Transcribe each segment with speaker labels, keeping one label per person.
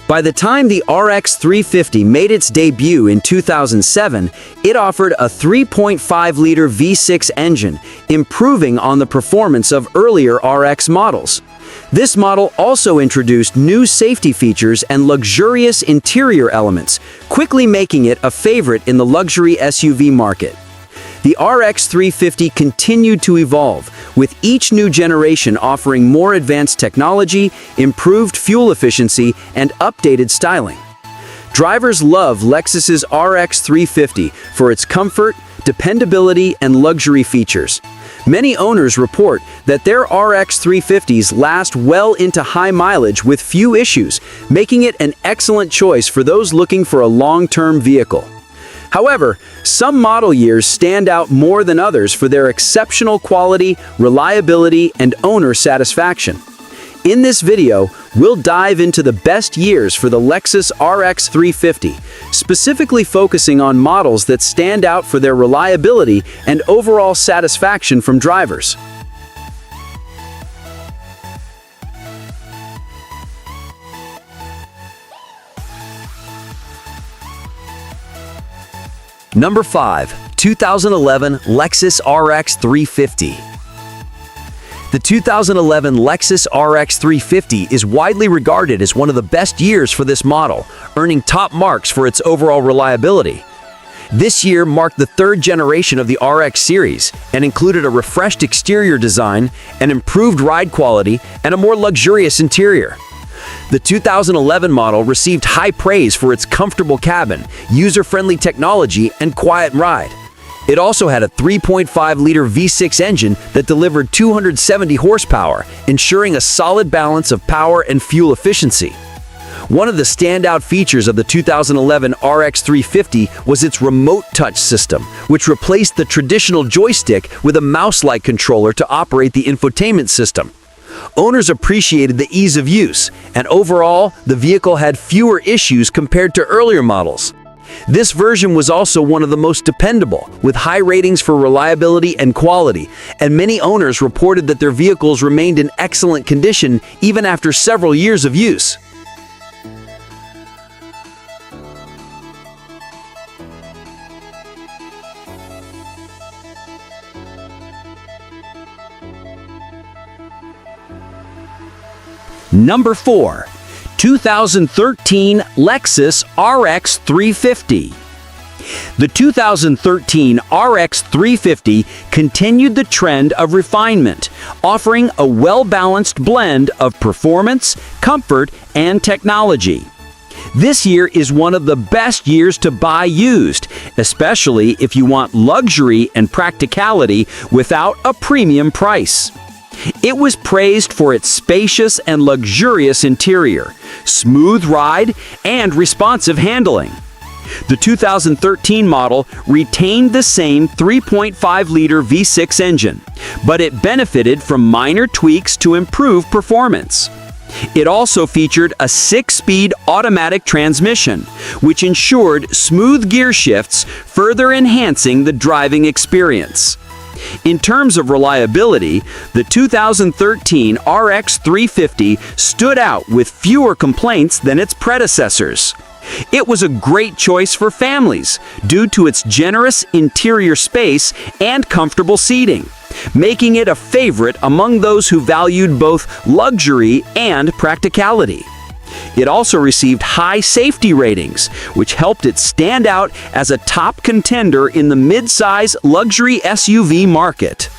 Speaker 1: By the time the RX 350 made its debut in 2007, it offered a 3.5-liter V6 engine, improving on the performance of earlier RX models. This model also introduced new safety features and luxurious interior elements, quickly making it a favorite in the luxury SUV market. The RX 350 continued to evolve, with each new generation offering more advanced technology, improved fuel efficiency, and updated styling. Drivers love Lexus's RX 350 for its comfort, dependability, and luxury features. Many owners report that their RX 350s last well into high mileage with few issues, making it an excellent choice for those looking for a long-term vehicle. However, some model years stand out more than others for their exceptional quality, reliability, and owner satisfaction. In this video, we'll dive into the best years for the Lexus RX 350, specifically focusing on models that stand out for their reliability and overall satisfaction from drivers. Number 5. 2011 Lexus RX 350. The 2011 Lexus RX 350 is widely regarded as one of the best years for this model, earning top marks for its overall reliability. This year marked the third generation of the RX series and included a refreshed exterior design, an improved ride quality, and a more luxurious interior. The 2011 model received high praise for its comfortable cabin, user-friendly technology, and quiet ride. It also had a 3.5-liter V6 engine that delivered 270 horsepower, ensuring a solid balance of power and fuel efficiency. One of the standout features of the 2011 RX 350 was its remote touch system, which replaced the traditional joystick with a mouse-like controller to operate the infotainment system. Owners appreciated the ease of use, and overall, the vehicle had fewer issues compared to earlier models. This version was also one of the most dependable, with high ratings for reliability and quality, and many owners reported that their vehicles remained in excellent condition even after several years of use. Number 4. 2013 Lexus RX 350. The 2013 RX 350 continued the trend of refinement, offering a well-balanced blend of performance, comfort, and technology. This year is one of the best years to buy used, especially if you want luxury and practicality without a premium price. It was praised for its spacious and luxurious interior, smooth ride, and responsive handling. The 2013 model retained the same 3.5-liter V6 engine, but it benefited from minor tweaks to improve performance. It also featured a 6-speed automatic transmission, which ensured smooth gear shifts, further enhancing the driving experience. In terms of reliability, the 2013 RX 350 stood out with fewer complaints than its predecessors. It was a great choice for families due to its generous interior space and comfortable seating, making it a favorite among those who valued both luxury and practicality. It also received high safety ratings, which helped it stand out as a top contender in the mid-size luxury SUV market.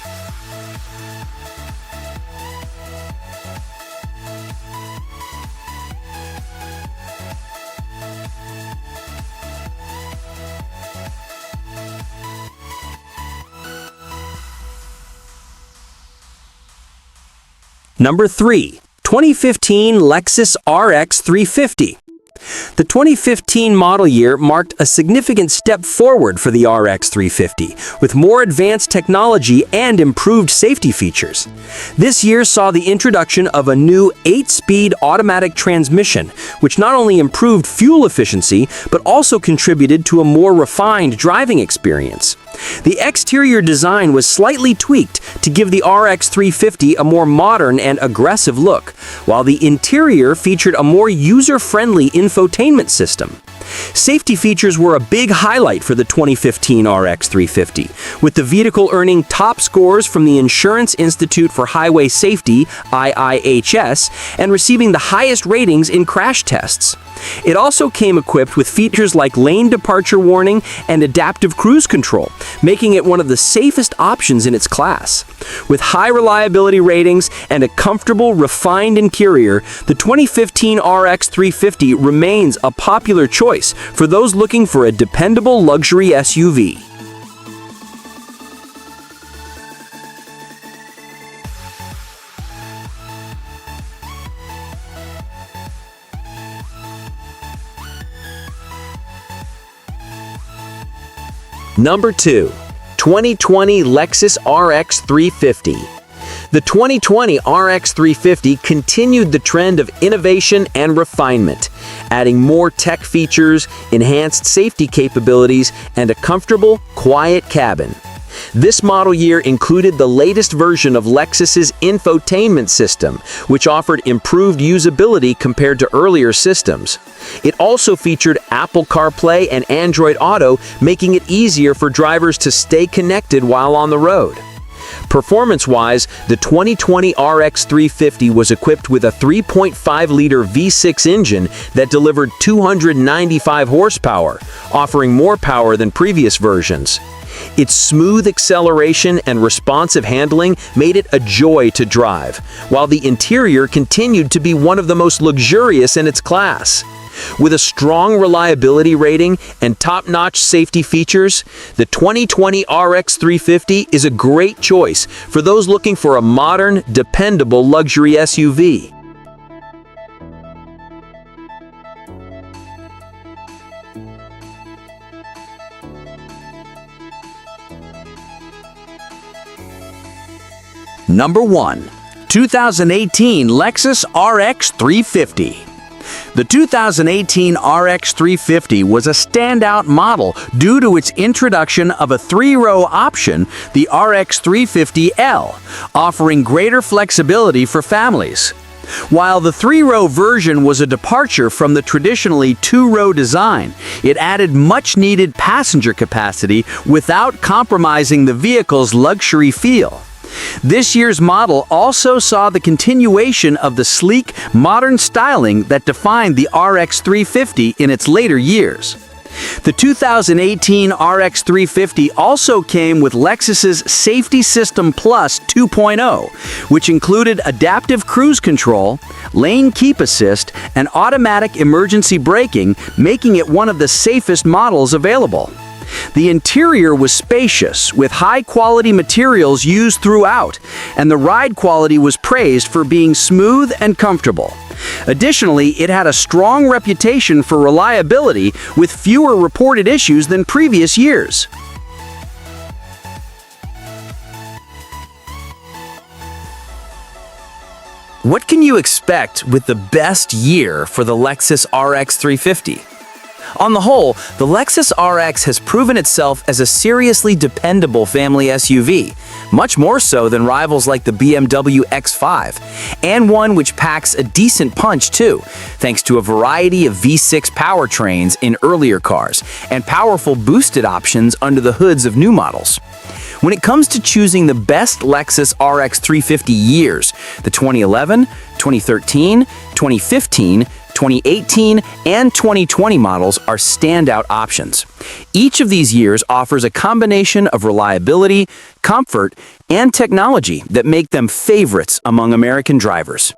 Speaker 1: Number 3. 2015 Lexus RX 350. The 2015 model year marked a significant step forward for the RX 350, with more advanced technology and improved safety features. This year saw the introduction of a new 8-speed automatic transmission, which not only improved fuel efficiency, but also contributed to a more refined driving experience. The exterior design was slightly tweaked to give the RX 350 a more modern and aggressive look, while the interior featured a more user-friendly infotainment system. Safety features were a big highlight for the 2015 RX 350, with the vehicle earning top scores from the Insurance Institute for Highway Safety (IIHS) and receiving the highest ratings in crash tests. It also came equipped with features like lane departure warning and adaptive cruise control, making it one of the safest options in its class. With high reliability ratings and a comfortable, refined interior, the 2015 RX 350 remains a popular choice for those looking for a dependable luxury SUV. Number 2. 2020 Lexus RX 350. The 2020 RX 350 continued the trend of innovation and refinement, adding more tech features, enhanced safety capabilities, and a comfortable, quiet cabin. This model year included the latest version of Lexus's infotainment system, which offered improved usability compared to earlier systems. It also featured Apple CarPlay and Android Auto, making it easier for drivers to stay connected while on the road. Performance-wise, the 2020 RX 350 was equipped with a 3.5-liter V6 engine that delivered 295 horsepower, offering more power than previous versions. Its smooth acceleration and responsive handling made it a joy to drive, while the interior continued to be one of the most luxurious in its class. With a strong reliability rating and top-notch safety features, the 2020 RX 350 is a great choice for those looking for a modern, dependable luxury SUV. Number 1. 2018 Lexus RX 350. The 2018 RX 350 was a standout model due to its introduction of a 3-row option, the RX 350L, offering greater flexibility for families. While the 3-row version was a departure from the traditionally 2-row design, it added much-needed passenger capacity without compromising the vehicle's luxury feel. This year's model also saw the continuation of the sleek, modern styling that defined the RX 350 in its later years. The 2018 RX 350 also came with Lexus's Safety System Plus 2.0, which included adaptive cruise control, lane keep assist, and automatic emergency braking, making it one of the safest models available. The interior was spacious, with high-quality materials used throughout, and the ride quality was praised for being smooth and comfortable. Additionally, it had a strong reputation for reliability, with fewer reported issues than previous years. What can you expect with the best year for the Lexus RX 350? On the whole, the Lexus RX has proven itself as a seriously dependable family SUV, much more so than rivals like the BMW X5, and one which packs a decent punch too, thanks to a variety of V6 powertrains in earlier cars and powerful boosted options under the hoods of new models. When it comes to choosing the best Lexus RX 350 years, the 2011, 2013, 2015, 2018, and 2020 models are standout options. Each of these years offers a combination of reliability, comfort, and technology that make them favorites among American drivers.